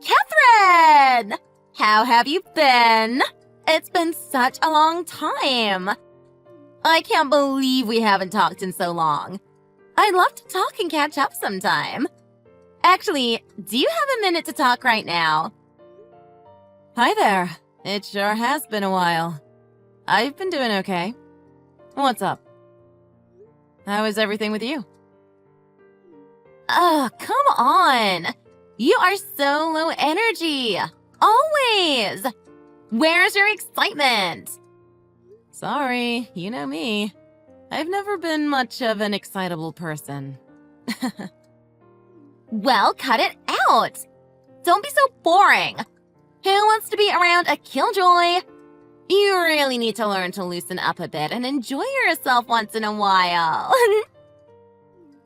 Catherine! How have you been? It's been such a long time. I can't believe we haven't talked in so long. I'd love to talk and catch up sometime. Actually, do you have a minute to talk right now? Hi there. It sure has been a while. I've been doing okay. What's up? How is everything with you? Oh, come on. You are so low energy. Always. Where's your excitement? Sorry, you know me. I've never been much of an excitable person. Well, cut it out. Don't be so boring. Who wants to be around a killjoy? You really need to learn to loosen up a bit and enjoy yourself once in a while.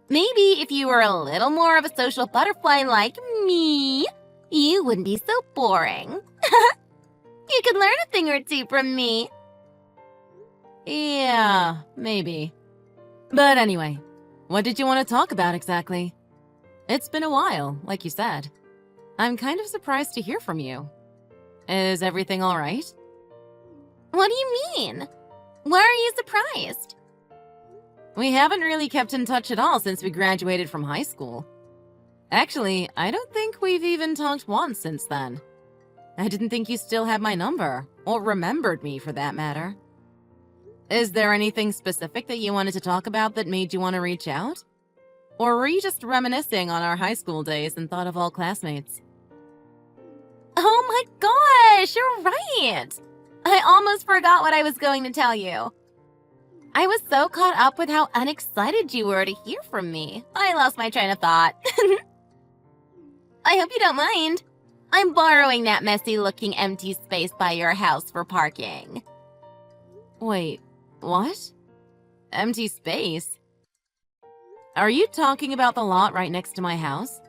Maybe if you were a little more of a social butterfly like me, you wouldn't be so boring. You could learn a thing or two from me. Yeah, maybe. But anyway, what did you want to talk about exactly? It's been a while, like you said. I'm kind of surprised to hear from you. Is everything all right? What do you mean? Why are you surprised? We haven't really kept in touch at all since we graduated from high school. Actually, I don't think we've even talked once since then. I didn't think you still had my number, or remembered me for that matter. Is there anything specific that you wanted to talk about that made you want to reach out? Or were you just reminiscing on our high school days and thought of all classmates? Oh my gosh, you're right! I almost forgot what I was going to tell you. I was so caught up with how unexcited you were to hear from me. I lost my train of thought. I hope you don't mind. I'm borrowing that messy-looking empty space by your house for parking. Wait, what? Empty space? Are you talking about the lot right next to my house?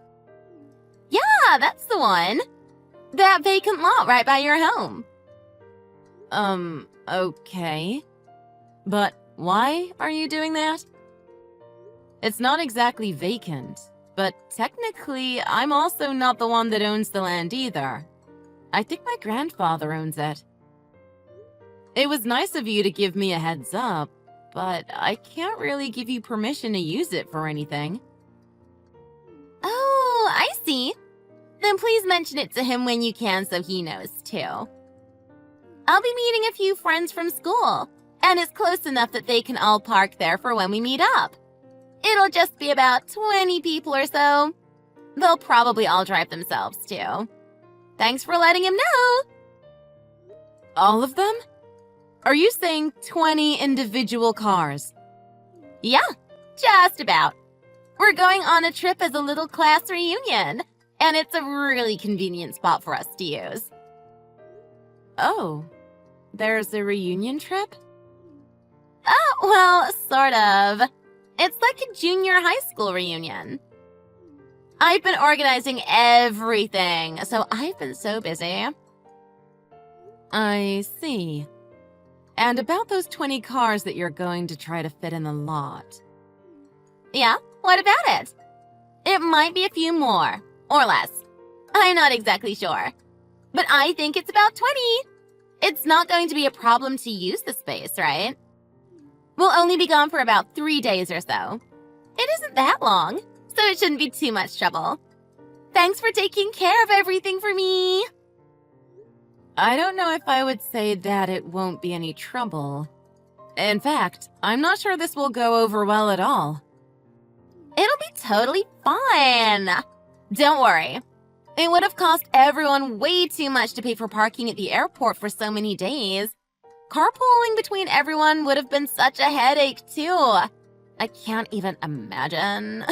Yeah, that's the one. That vacant lot right by your home. Okay. But why are you doing that? It's not exactly vacant, but technically, I'm also not the one that owns the land either. I think my grandfather owns it. It was nice of you to give me a heads up, but I can't really give you permission to use it for anything. Oh, I see. Then please mention it to him when you can so he knows too. I'll be meeting a few friends from school, and it's close enough that they can all park there for when we meet up. It'll just be about 20 people or so. They'll probably all drive themselves too. Thanks for letting him know. All of them? Are you saying 20 individual cars? Yeah, just about. We're going on a trip as a little class reunion, and it's a really convenient spot for us to use. Oh, there's a reunion trip? Oh, well, sort of. It's like a junior high school reunion. I've been organizing everything, so I've been so busy. I see. And about those 20 cars that you're going to try to fit in the lot. Yeah, what about it? It might be a few more, or less. I'm not exactly sure. But I think it's about 20. It's not going to be a problem to use the space, right? We'll only be gone for about 3 days or so. It isn't that long, so it shouldn't be too much trouble. Thanks for taking care of everything for me. I don't know if I would say that it won't be any trouble. In fact, I'm not sure this will go over well at all. It'll be totally fine. Don't worry. It would have cost everyone way too much to pay for parking at the airport for so many days. Carpooling between everyone would have been such a headache, too. I can't even imagine.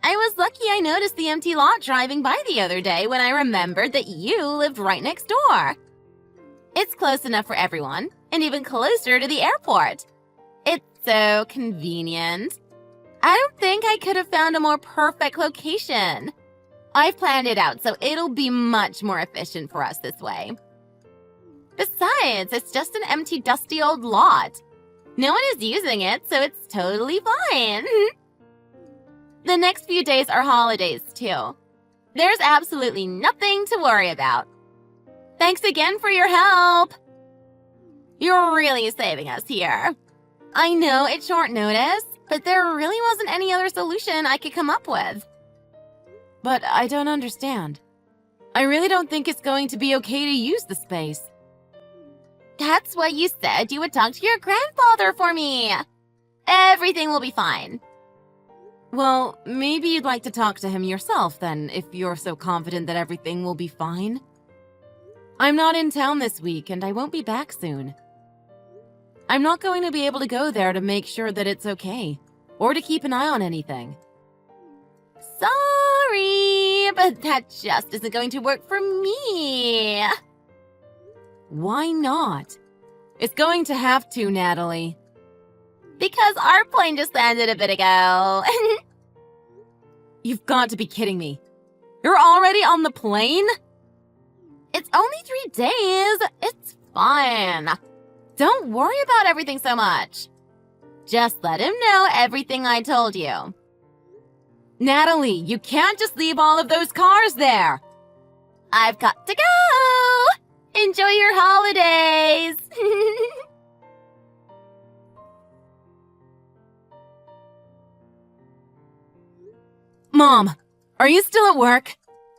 I was lucky I noticed the empty lot driving by the other day when I remembered that you lived right next door. It's close enough for everyone, and even closer to the airport. It's so convenient. I don't think I could have found a more perfect location. I've planned it out, so it'll be much more efficient for us this way. Besides, it's just an empty, dusty old lot. No one is using it, so it's totally fine. The next few days are holidays, too. There's absolutely nothing to worry about. Thanks again for your help. You're really saving us here. I know it's short notice, but there really wasn't any other solution I could come up with. But I don't understand. I really don't think it's going to be okay to use the space. That's what you said you would talk to your grandfather for me. Everything will be fine. Well, maybe you'd like to talk to him yourself then, if you're so confident that everything will be fine. I'm not in town this week, and I won't be back soon. I'm not going to be able to go there to make sure that it's okay, or to keep an eye on anything. Sorry, but that just isn't going to work for me. Why not? It's going to have to, Natalie. Because our plane just landed a bit ago. You've got to be kidding me. You're already on the plane? It's only 3 days. It's fine. Don't worry about everything so much. Just let him know everything I told you. Natalie, you can't just leave all of those cars there. I've got to go. Enjoy your holidays. Mom, are you still at work?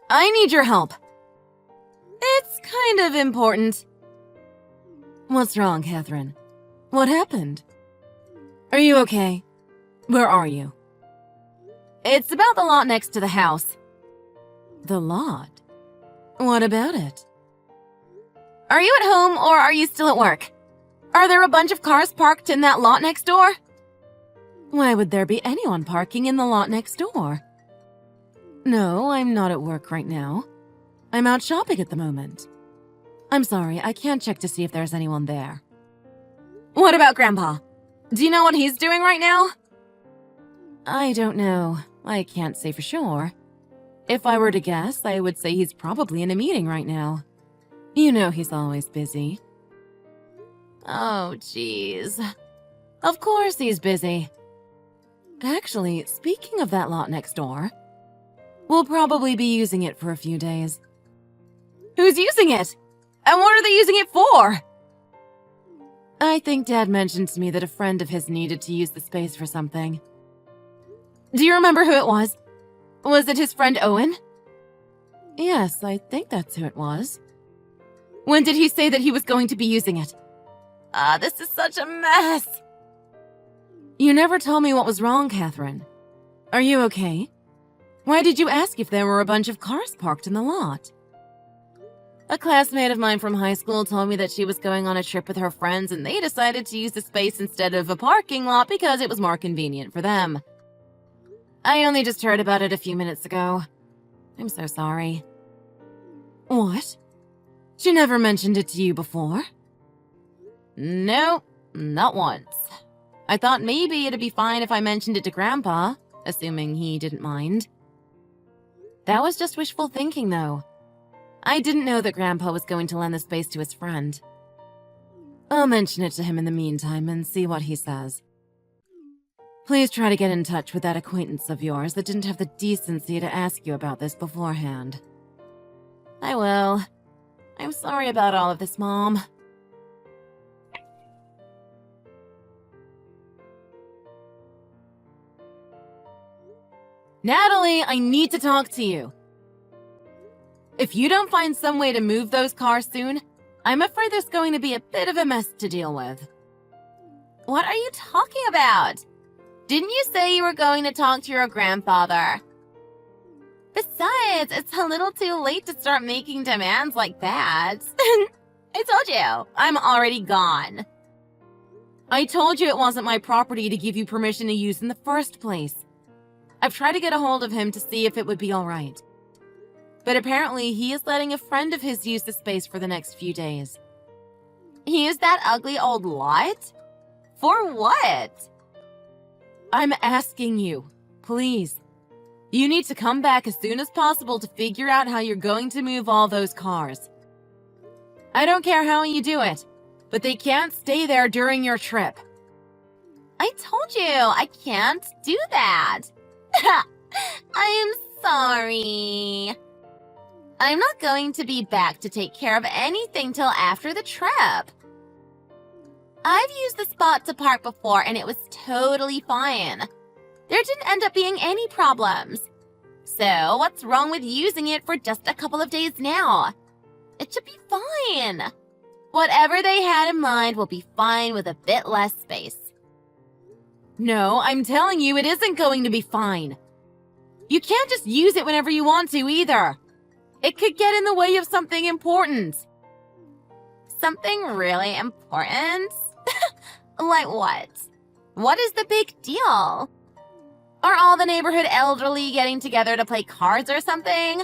I need your help. It's kind of important. What's wrong, Catherine? What happened? Are you okay? Where are you? It's about the lot next to the house. The lot? What about it? Are you at home or are you still at work? Are there a bunch of cars parked in that lot next door? Why would there be anyone parking in the lot next door? No, I'm not at work right now. I'm out shopping at the moment. I'm sorry, I can't check to see if there's anyone there. What about Grandpa? Do you know what he's doing right now? I don't know. I can't say for sure. If I were to guess, I would say he's probably in a meeting right now. You know he's always busy. Oh, jeez. Of course he's busy. Actually, speaking of that lot next door, we'll probably be using it for a few days. Who's using it? And what are they using it for? I think Dad mentioned to me that a friend of his needed to use the space for something. Do you remember who it was? Was it his friend Owen? Yes, I think that's who it was. When did he say that he was going to be using it? This is such a mess. You never told me what was wrong, Catherine. Are you okay? Why did you ask if there were a bunch of cars parked in the lot? A classmate of mine from high school told me that she was going on a trip with her friends and they decided to use the space instead of a parking lot because it was more convenient for them. I only just heard about it a few minutes ago. I'm so sorry. What? She never mentioned it to you before? No, not once. I thought maybe it'd be fine if I mentioned it to Grandpa, assuming he didn't mind. That was just wishful thinking, though. I didn't know that Grandpa was going to lend the space to his friend. I'll mention it to him in the meantime and see what he says. Please try to get in touch with that acquaintance of yours that didn't have the decency to ask you about this beforehand. I will. I'm sorry about all of this, Mom. Natalie, I need to talk to you. If you don't find some way to move those cars soon, I'm afraid there's going to be a bit of a mess to deal with. What are you talking about? Didn't you say you were going to talk to your grandfather? Besides, it's a little too late to start making demands like that. I told you, I'm already gone. I told you it wasn't my property to give you permission to use in the first place. I've tried to get a hold of him to see if it would be all right. But apparently he is letting a friend of his use the space for the next few days. Use that ugly old lot? For what? I'm asking you, please. You need to come back as soon as possible to figure out how you're going to move all those cars. I don't care how you do it, but they can't stay there during your trip. I told you, I can't do that. I am sorry. I'm not going to be back to take care of anything till after the trip. I've used the spot to park before and it was totally fine. There didn't end up being any problems. So what's wrong with using it for just a couple of days now? It should be fine. Whatever they had in mind will be fine with a bit less space. No, I'm telling you, it isn't going to be fine. You can't just use it whenever you want to either. It could get in the way of something important. Something really important? Like what? What is the big deal? Are all the neighborhood elderly getting together to play cards or something?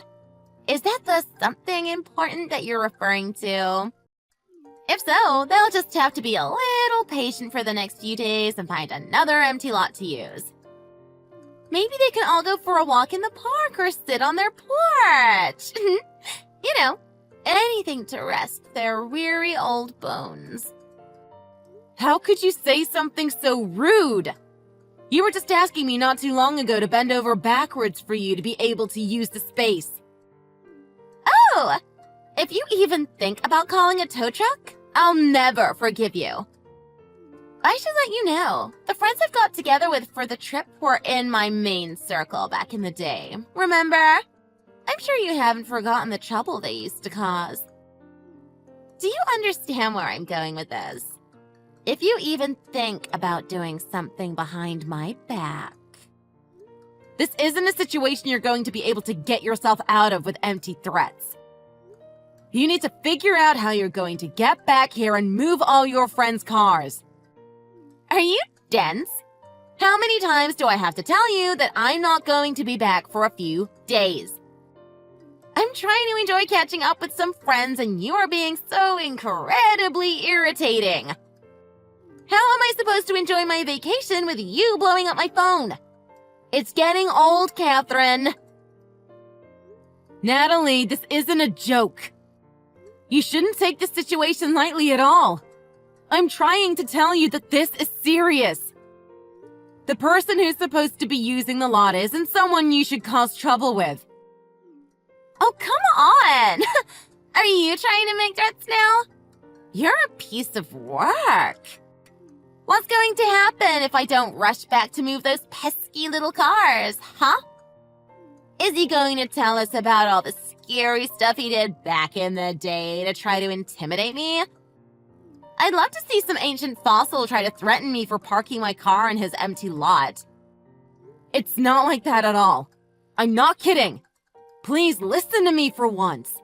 Is that the something important that you're referring to? If so, they'll just have to be a little patient for the next few days and find another empty lot to use. Maybe they can all go for a walk in the park or sit on their porch. You know, anything to rest their weary old bones. How could you say something so rude? You were just asking me not too long ago to bend over backwards for you to be able to use the space. Oh! If you even think about calling a tow truck, I'll never forgive you. I should let you know, the friends I've got together with for the trip were in my main circle back in the day. Remember? I'm sure you haven't forgotten the trouble they used to cause. Do you understand where I'm going with this? If you even think about doing something behind my back. This isn't a situation you're going to be able to get yourself out of with empty threats. You need to figure out how you're going to get back here and move all your friends' cars. Are you dense? How many times do I have to tell you that I'm not going to be back for a few days? I'm trying to enjoy catching up with some friends and you are being so incredibly irritating. How am I supposed to enjoy my vacation with you blowing up my phone? It's getting old, Catherine. Natalie, this isn't a joke. You shouldn't take this situation lightly at all. I'm trying to tell you that this is serious. The person who's supposed to be using the lot isn't someone you should cause trouble with. Oh, come on! Are you trying to make threats now? You're a piece of work. What's going to happen if I don't rush back to move those pesky little cars, huh? Is he going to tell us about all the scary stuff he did back in the day to try to intimidate me? I'd love to see some ancient fossil try to threaten me for parking my car in his empty lot. It's not like that at all. I'm not kidding. Please listen to me for once.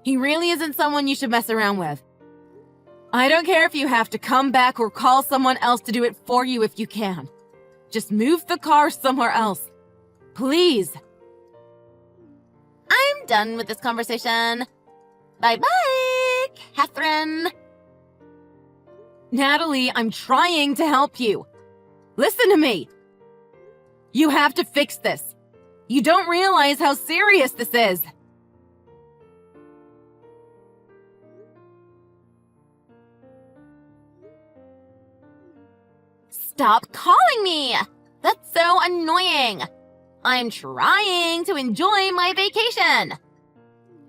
He really isn't someone you should mess around with. I don't care if you have to come back or call someone else to do it for you if you can. Just move the car somewhere else. Please. I'm done with this conversation. Bye-bye, Catherine. Natalie, I'm trying to help you. Listen to me. You have to fix this. You don't realize how serious this is. Stop calling me! That's so annoying. I'm trying to enjoy my vacation.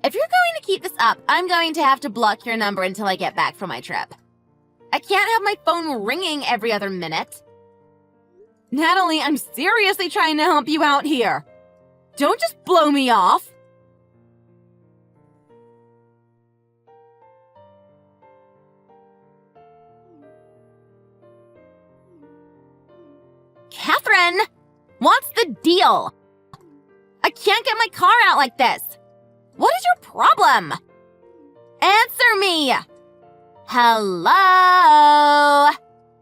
If you're going to keep this up, I'm going to have to block your number until I get back from my trip. I can't have my phone ringing every other minute. Natalie, I'm seriously trying to help you out here. Don't just blow me off. Catherine, what's the deal? I can't get my car out like this. What is your problem? Answer me. Hello?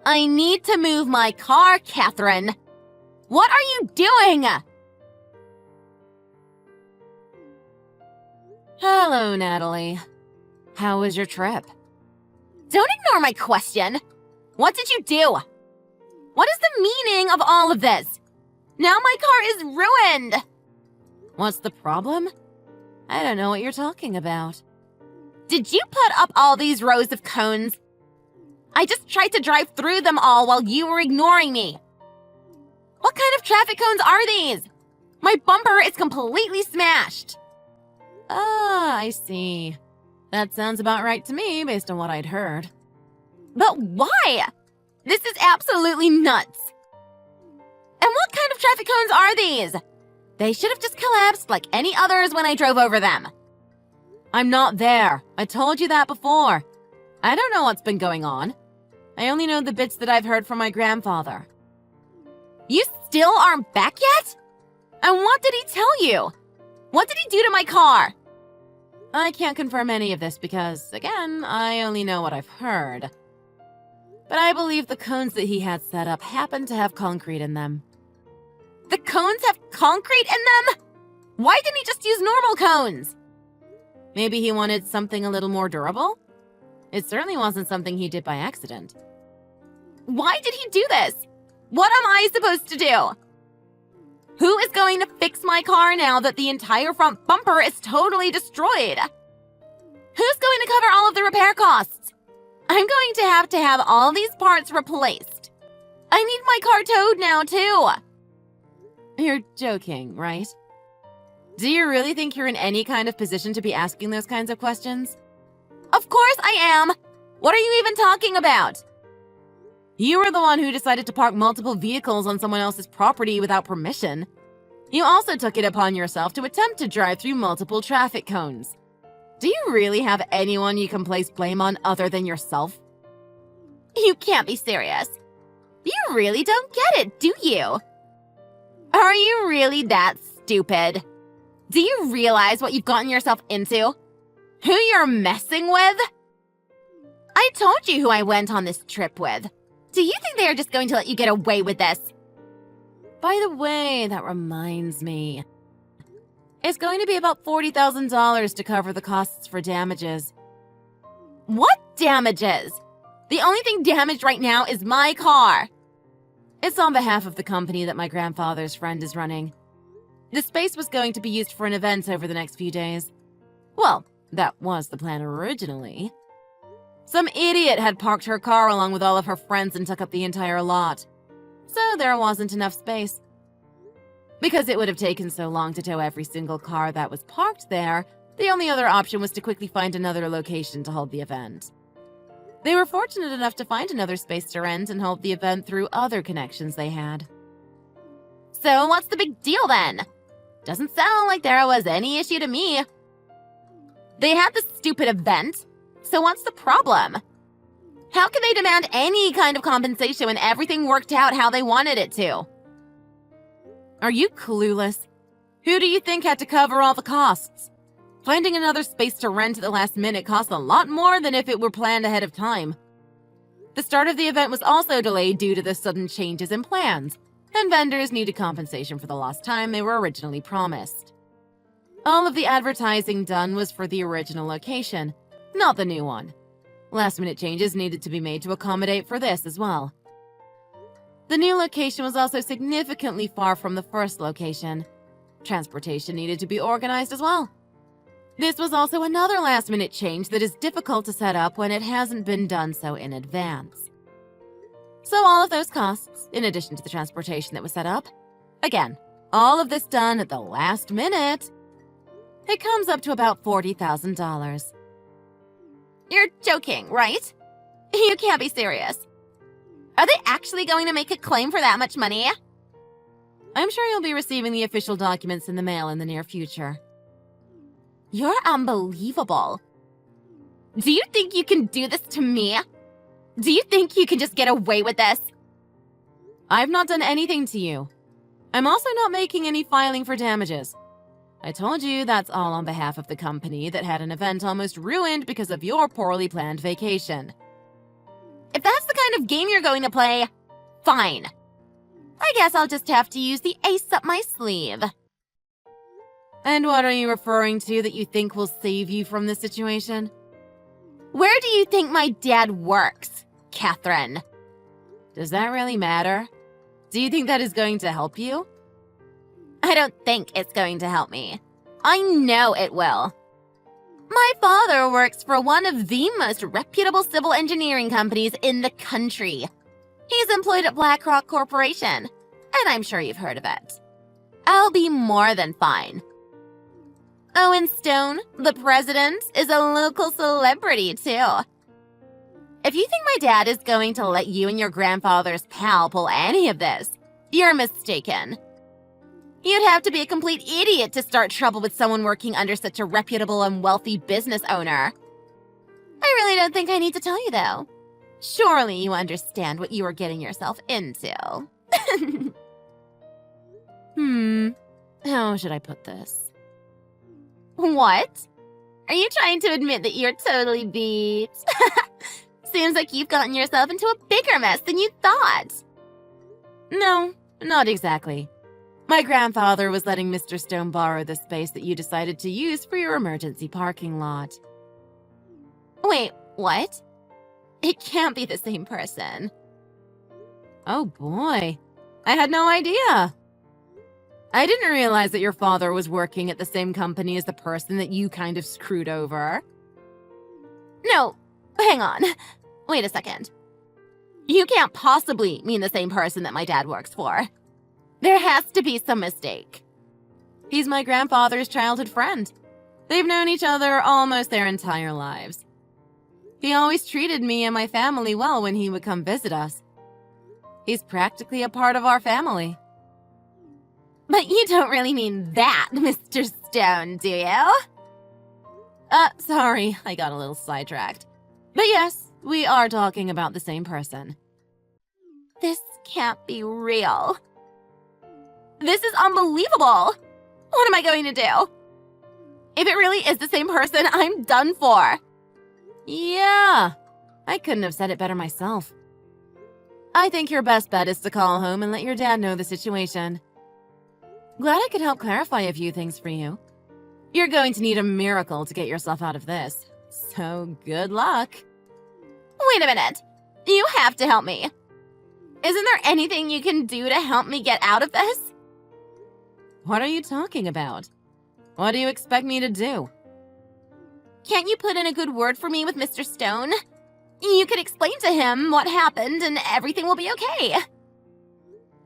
I need to move my car, Catherine. What are you doing? Hello, Natalie. How was your trip? Don't ignore my question. What did you do? What is the meaning of all of this? Now my car is ruined. What's the problem? I don't know what you're talking about. Did you put up all these rows of cones? I just tried to drive through them all while you were ignoring me. What kind of traffic cones are these? My bumper is completely smashed. I see. That sounds about right to me based on what I'd heard. But why? This is absolutely nuts. And what kind of traffic cones are these? They should have just collapsed like any others when I drove over them. I'm not there. I told you that before. I don't know what's been going on. I only know the bits that I've heard from my grandfather. You still aren't back yet? And what did he tell you? What did he do to my car? I can't confirm any of this because, again, I only know what I've heard. But I believe the cones that he had set up happened to have concrete in them. The cones have concrete in them? Why didn't he just use normal cones? Maybe he wanted something a little more durable? It certainly wasn't something he did by accident. Why did he do this? What am I supposed to do? Who is going to fix my car now that the entire front bumper is totally destroyed? Who's going to cover all of the repair costs? I'm going to have all these parts replaced. I need my car towed now, too. You're joking, right? Do you really think you're in any kind of position to be asking those kinds of questions? Of course I am! What are you even talking about? You were the one who decided to park multiple vehicles on someone else's property without permission. You also took it upon yourself to attempt to drive through multiple traffic cones. Do you really have anyone you can place blame on other than yourself? You can't be serious. You really don't get it, do you? Are you really that stupid? Do you realize what you've gotten yourself into? Who you're messing with? I told you who I went on this trip with. Do you think they are just going to let you get away with this? By the way, that reminds me. It's going to be about $40,000 to cover the costs for damages. What damages? The only thing damaged right now is my car. It's on behalf of the company that my grandfather's friend is running. The space was going to be used for an event over the next few days. Well, that was the plan originally. Some idiot had parked her car along with all of her friends and took up the entire lot. So there wasn't enough space. Because it would have taken so long to tow every single car that was parked there, the only other option was to quickly find another location to hold the event. They were fortunate enough to find another space to rent and hold the event through other connections they had. So what's the big deal then? Doesn't sound like there was any issue to me. They had this stupid event, so what's the problem? How can they demand any kind of compensation when everything worked out how they wanted it to? Are you clueless? Who do you think had to cover all the costs? Finding another space to rent at the last minute costs a lot more than if it were planned ahead of time. The start of the event was also delayed due to the sudden changes in plans, and vendors needed compensation for the lost time they were originally promised. All of the advertising done was for the original location, not the new one. Last-minute changes needed to be made to accommodate for this as well. The new location was also significantly far from the first location. Transportation needed to be organized as well. This was also another last-minute change that is difficult to set up when it hasn't been done so in advance. So all of those costs, in addition to the transportation that was set up, again, all of this done at the last minute, it comes up to about $40,000. You're joking, right? You can't be serious. Are they actually going to make a claim for that much money? I'm sure you'll be receiving the official documents in the mail in the near future. You're unbelievable. Do you think you can do this to me? Do you think you can just get away with this? I've not done anything to you. I'm also not making any filing for damages. I told you that's all on behalf of the company that had an event almost ruined because of your poorly planned vacation. If that's the kind of game you're going to play, fine. I guess I'll just have to use the ace up my sleeve. And what are you referring to that you think will save you from this situation? Where do you think my dad works, Catherine? Does that really matter? Do you think that is going to help you? I don't think it's going to help me. I know it will. My father works for one of the most reputable civil engineering companies in the country. He's employed at BlackRock Corporation, and I'm sure you've heard of it. I'll be more than fine. Oh, and Stone, the president, is a local celebrity, too. If you think my dad is going to let you and your grandfather's pal pull any of this, you're mistaken. You'd have to be a complete idiot to start trouble with someone working under such a reputable and wealthy business owner. I really don't think I need to tell you, though. Surely you understand what you are getting yourself into. How should I put this? What? Are you trying to admit that you're totally beat? Seems like you've gotten yourself into a bigger mess than you thought. No, not exactly. My grandfather was letting Mr. Stone borrow the space that you decided to use for your emergency parking lot. Wait, what? It can't be the same person. Oh boy, I had no idea. I didn't realize that your father was working at the same company as the person that you kind of screwed over. No, hang on. Wait a second. You can't possibly mean the same person that my dad works for. There has to be some mistake. He's my grandfather's childhood friend. They've known each other almost their entire lives. He always treated me and my family well when he would come visit us. He's practically a part of our family. But you don't really mean that, Mr. Stone, do you? Sorry, I got a little sidetracked. But yes, we are talking about the same person. This can't be real. This is unbelievable. What am I going to do? If it really is the same person, I'm done for. Yeah, I couldn't have said it better myself. I think your best bet is to call home and let your dad know the situation. Glad I could help clarify a few things for you. You're going to need a miracle to get yourself out of this, so good luck. Wait a minute. You have to help me. Isn't there anything you can do to help me get out of this? What are you talking about? What do you expect me to do? Can't you put in a good word for me with Mr. Stone? You could explain to him what happened and everything will be okay.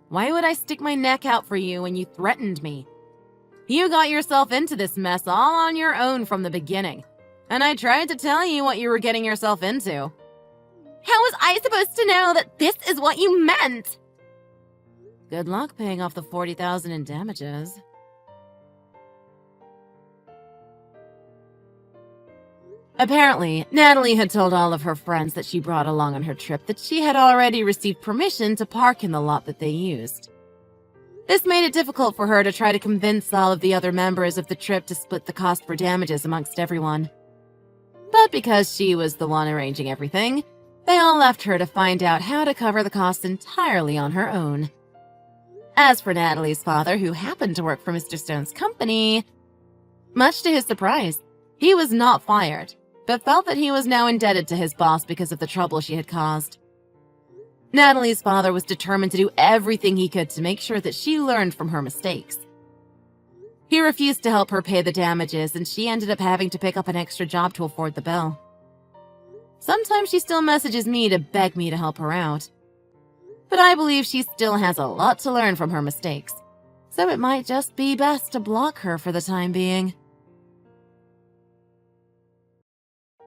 Why would I stick my neck out for you when you threatened me? You got yourself into this mess all on your own from the beginning, and I tried to tell you what you were getting yourself into. How was I supposed to know that this is what you meant? Good luck paying off the $40,000 in damages. Apparently, Natalie had told all of her friends that she brought along on her trip that she had already received permission to park in the lot that they used. This made it difficult for her to try to convince all of the other members of the trip to split the cost for damages amongst everyone. But because she was the one arranging everything, they all left her to find out how to cover the costs entirely on her own. As for Natalie's father, who happened to work for Mr. Stone's company, much to his surprise, he was not fired, but felt that he was now indebted to his boss because of the trouble she had caused. Natalie's father was determined to do everything he could to make sure that she learned from her mistakes. He refused to help her pay the damages, and she ended up having to pick up an extra job to afford the bill. Sometimes she still messages me to beg me to help her out. But I believe she still has a lot to learn from her mistakes, so it might just be best to block her for the time being.